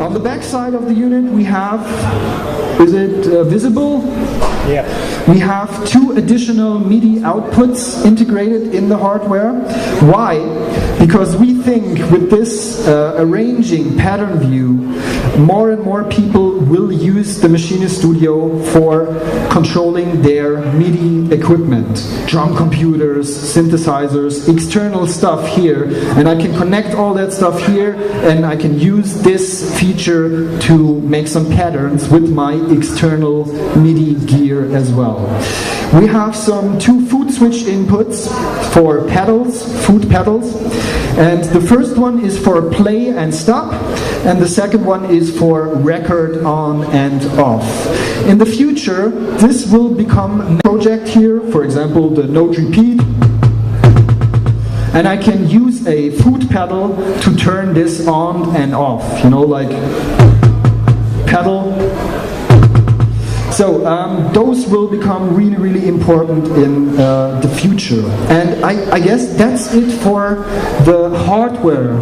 On the back side of the unit we have, is it visible? Yeah. We have 2 additional MIDI outputs integrated in the hardware. Why? Because we think with this arranging pattern view, more and more people will use the Maschine Studio for controlling their MIDI equipment. Drum computers, synthesizers, external stuff here. And I can connect all that stuff here, and I can use this feature to make some patterns with my external MIDI gear as well. We have some 2 foot switch inputs for pedals, foot pedals, and the first one is for play and stop, and the second one is for record on and off. In the future, this will become a project here, for example, the note repeat, and I can use a foot pedal to turn this on and off, you know, like pedal. So those will become really, really important in the future. And I guess that's it for the hardware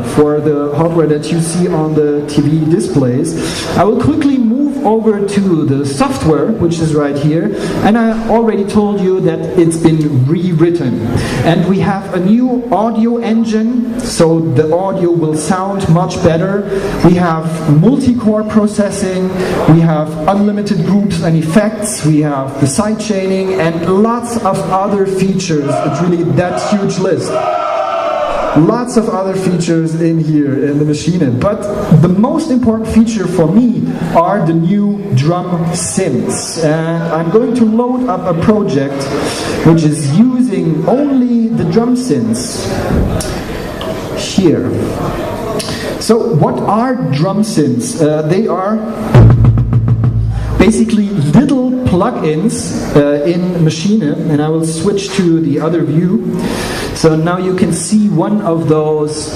that you see on the TV displays. I will quickly move over to the software, which is right here. And I already told you that it's been rewritten. And we have a new audio engine, so the audio will sound much better. We have multi-core processing, we have unlimited groups and effects, we have the side chaining, and lots of other features. It's really that huge list. Lots of other features in here in the Maschine, but the most important feature for me are the new drum synths. And I'm going to load up a project which is using only the drum synths here. So what are drum synths? They are basically little plugins in Maschine, and I will switch to the other view. So now you can see one of those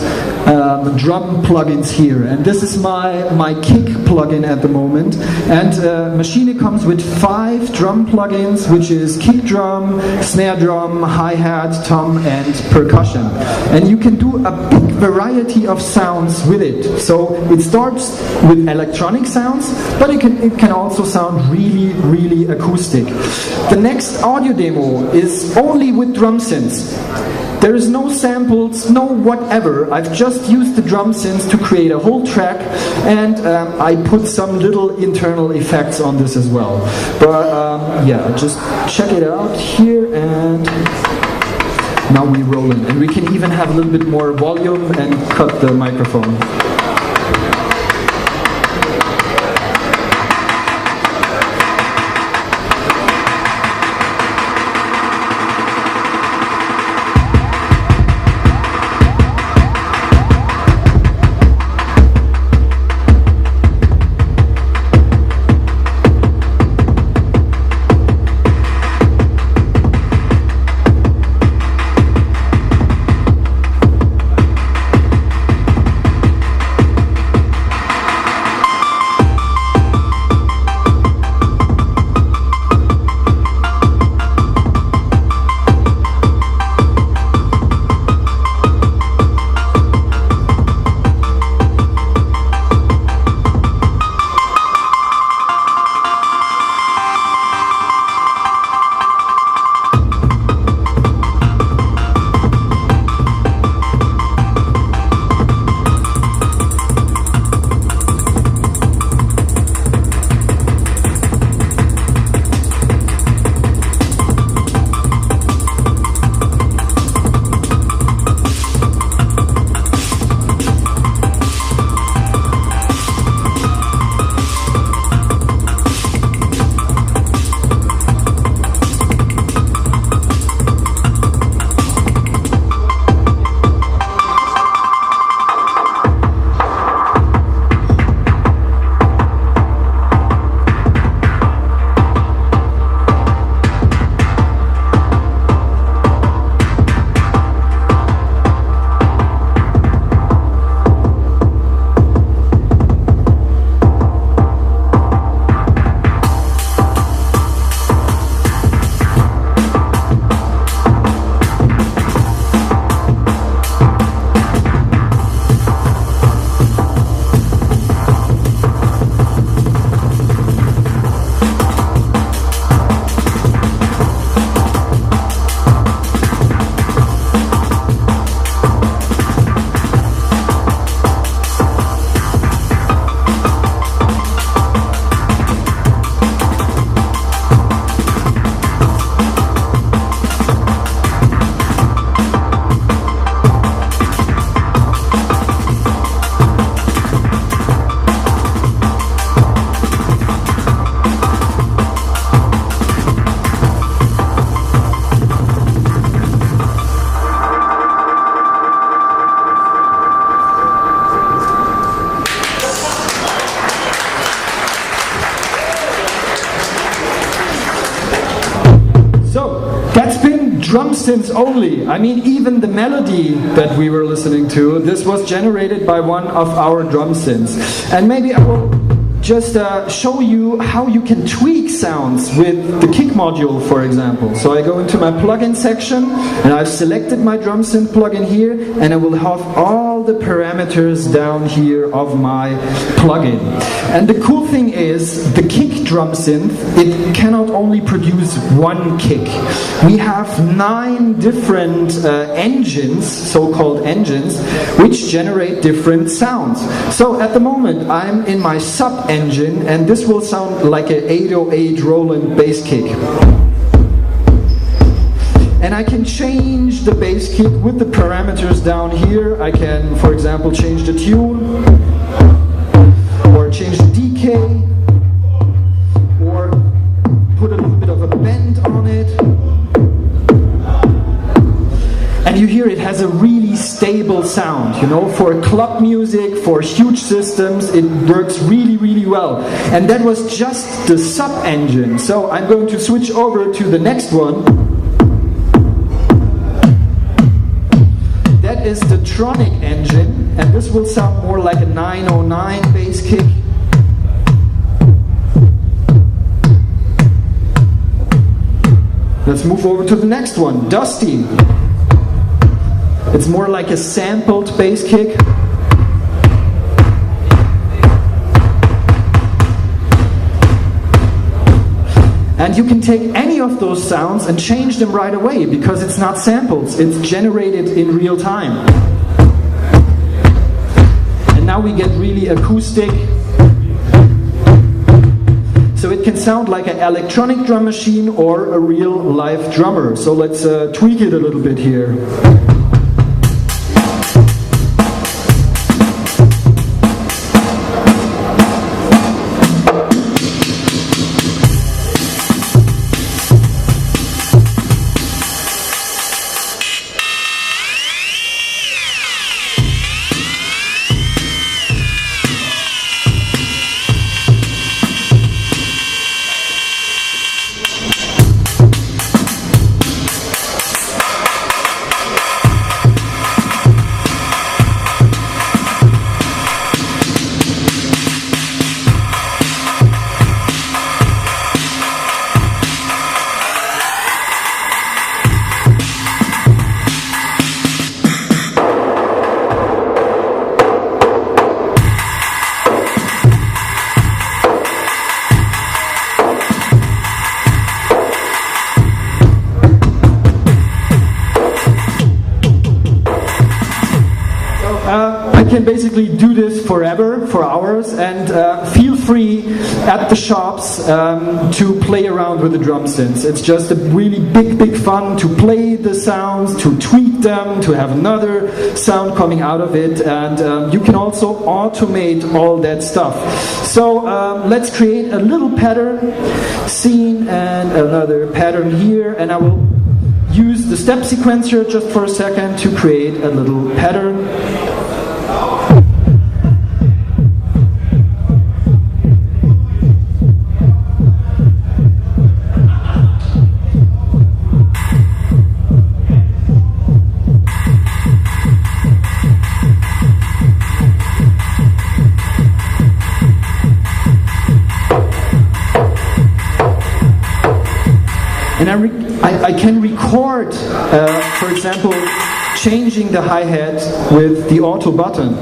drum plugins here, and this is my kick plugin at the moment. And Maschine comes with 5 drum plugins, which is kick drum, snare drum, hi-hat, tom, and percussion. And you can do a big variety of sounds with it. So it starts with electronic sounds, but it can also sound really, really acoustic. The next audio demo is only with drum synths. There is no samples, no whatever. I've just used the drum synths to create a whole track, and I put some little internal effects on this as well. But yeah, just check it out here, and now we roll in. And we can even have a little bit more volume and cut the microphone. drum synths only. I mean, even the melody that we were listening to, this was generated by one of our drum synths. And maybe I will just show you how you can tweak sounds with the kick module, for example. So I go into my plugin section, and I've selected my drum synth plugin here, and I will have all the parameters down here of my plugin. And the cool thing is, the kick drum synth, it cannot only produce one kick. We have 9 different engines, so-called engines, which generate different sounds. So at the moment, I'm in my sub engine, and this will sound like an 808 Roland bass kick. And I can change the bass kick with the parameters down here. I can, for example, change the tune, or change the decay, or put a little bit of a bend on it. And you hear it has a really stable sound, you know, for club music, for huge systems, it works really, really well. And that was just the sub engine. So I'm going to switch over to the next one. That is the Tronic engine, and this will sound more like a 909 bass kick. Let's move over to the next one, Dusty. It's more like a sampled bass kick. And you can take any of those sounds and change them right away, because it's not samples, it's generated in real time. And now we get really acoustic. So it can sound like an electronic drum machine or a real live drummer. So let's tweak it a little bit here. I can basically do this forever, for hours, and feel free at the shops to play around with the drum synths. It's just a really big fun to play the sounds, to tweak them, to have another sound coming out of it, and you can also automate all that stuff. So let's create a little pattern, scene, and another pattern here, and I will use the step sequencer just for a second to create a little pattern. And I can record, for example, changing the hi-hat with the auto button.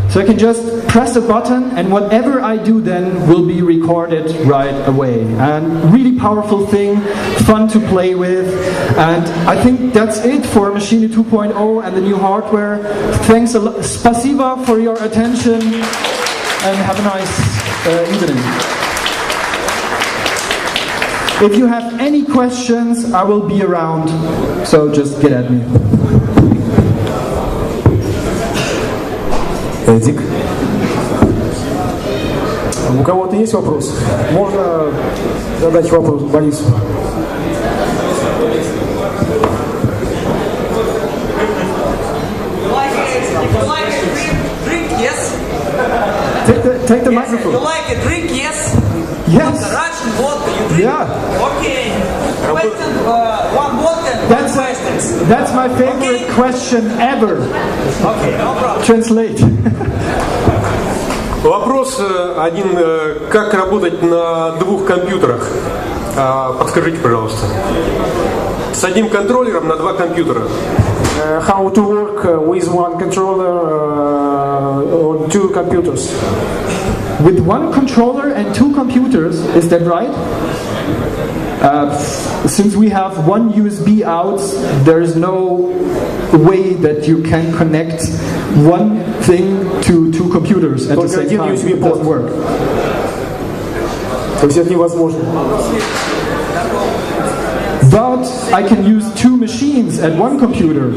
So I can just press a button, and whatever I do then will be recorded right away. And really powerful thing, fun to play with. And I think that's it for Maschine 2.0 and the new hardware. Thanks a lot. Spasiba for your attention, and have a nice evening. If you have any questions, I will be around, so just get at me. Эдик. У кого-то есть вопрос? Можно задать вопрос Борису. Take the microphone. You like a drink? Yes. Yes. Russian vodka. You drink? Yeah. Okay. Question, one vodka. That's my favorite question ever. Okay, no problem. Translate. Вопрос один, как работать на двух компьютерах? Подскажите, пожалуйста. С одним контроллером на два компьютера. How to work with one controller on two computers? With one controller and two computers, is that right? Since we have one USB out, there is no way that you can connect one thing to two computers at the same time. It doesn't work. То есть это невозможно. But I can use two machines at one computer.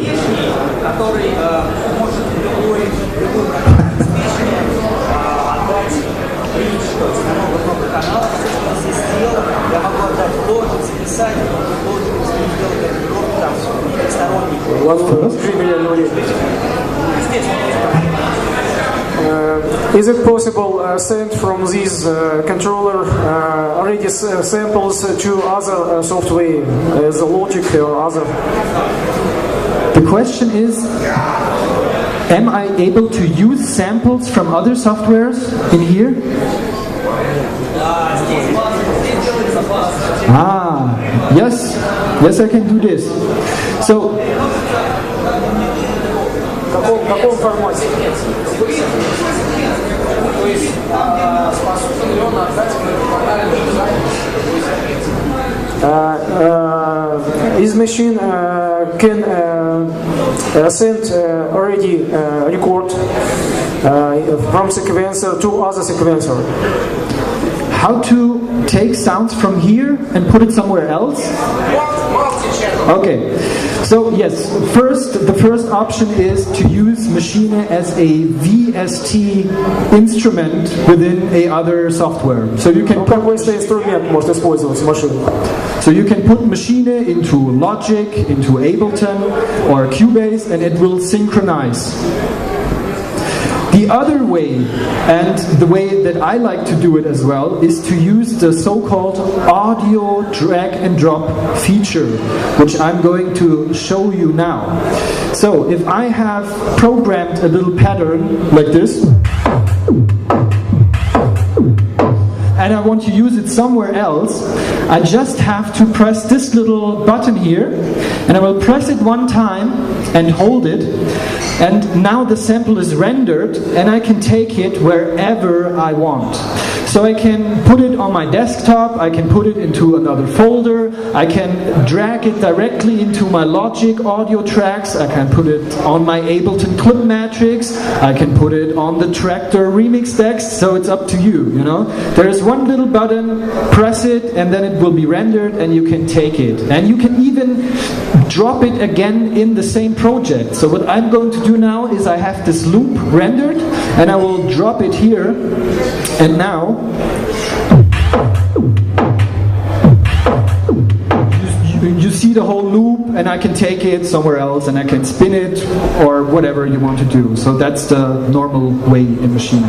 Is it possible send from this controller already samples to other software, the logic or other? The question is, am I able to use samples from other softwares in here? Yes, I can do this. So, В каком формате? His machine can send already record from sequencer to other sequencer. How to take sounds from here and put it somewhere else? Okay, so yes, the first option is to use Maschine as a VST instrument within a other software. So you can put Maschine into Logic, into Ableton or Cubase, and it will synchronize. The other way, and the way that I like to do it as well, is to use the so-called audio drag and drop feature, which I'm going to show you now. So if I have programmed a little pattern like this, and I want to use it somewhere else, I just have to press this little button here, and I will press it one time and hold it, and now the sample is rendered and I can take it wherever I want. So I can put it on my desktop, I can put it into another folder, I can drag it directly into my Logic audio tracks, I can put it on my Ableton clip matrix, I can put it on the Tractor remix decks, so it's up to you, you know. There's one little button, press it, and then it will be rendered and you can take it. And you can even drop it again in the same project. So what I'm going to do now is I have this loop rendered and I will drop it here, and now you see the whole loop, and I can take it somewhere else and I can spin it or whatever you want to do. So that's the normal way in Maschine.